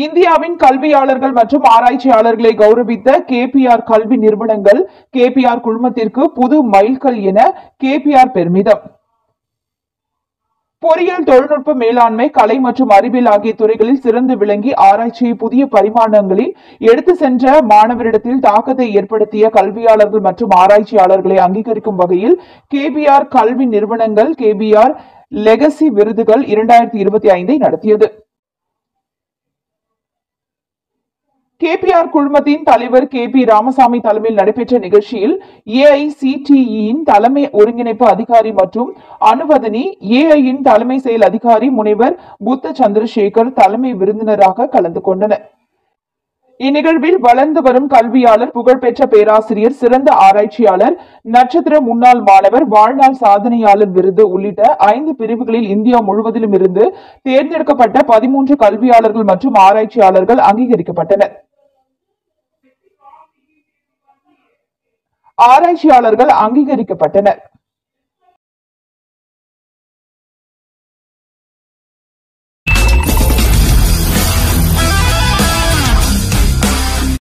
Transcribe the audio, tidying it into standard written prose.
இந்தியாவின் கல்வியாளர்கள் மற்றும் ஆராய்ச்சியாளர்களை கௌரவித்த கேபிஆர் கல்வி நிறுவனங்கள் கேபிஆர் குழுமத்திற்கு புது மைல்கல் என கேபிஆர் பெருமிதம். பொறியியல், தொழில்நுட்ப மேலாண்மை, கலை மற்றும் அறிவியல் ஆகிய துறைகளில் சிறந்து விளங்கி ஆராய்ச்சியை புதிய பரிமாணங்களில் எடுத்து சென்ற மாணவரிடத்தில் தாக்கத்தை ஏற்படுத்திய கல்வியாளர்கள் மற்றும் ஆராய்ச்சியாளர்களை அங்கீகரிக்கும் வகையில் கேபிஆர் கல்வி நிறுவனங்கள் கேபிஆர் லெகசி விருதுகள் 2025 நடத்தியது. கேபிஆர் குழுமத்தின் தலைவர் கே.பி. ராமசாமி தலைமையில் நடைபெற்ற நிகழ்ச்சியில் ஏஐசிடிஇயின் தலைமை ஒருங்கிணைப்பு அதிகாரி மற்றும் அனுவதனி, ஏஐயின் தலைமை செயல் அதிகாரி முனைவர் புத்த சந்திரசேகர் தலைமை விருந்தினராக கலந்து கொண்டனர். இந்நிகழ்வில் வளர்ந்து வரும் கல்வியாளர், புகழ்பெற்ற பேராசிரியர், சிறந்த ஆராய்ச்சியாளர், நட்சத்திர முன்னாள் மாணவர், வாழ்நாள் சாதனையாளர் விருது உள்ளிட்ட 5 பிரிவுகளில் இந்தியா முழுவதிலும் இருந்து தேர்ந்தெடுக்கப்பட்ட 13 கல்வியாளர்கள் மற்றும் ஆராய்ச்சியாளர்கள் அங்கீகரிக்கப்பட்டனர்.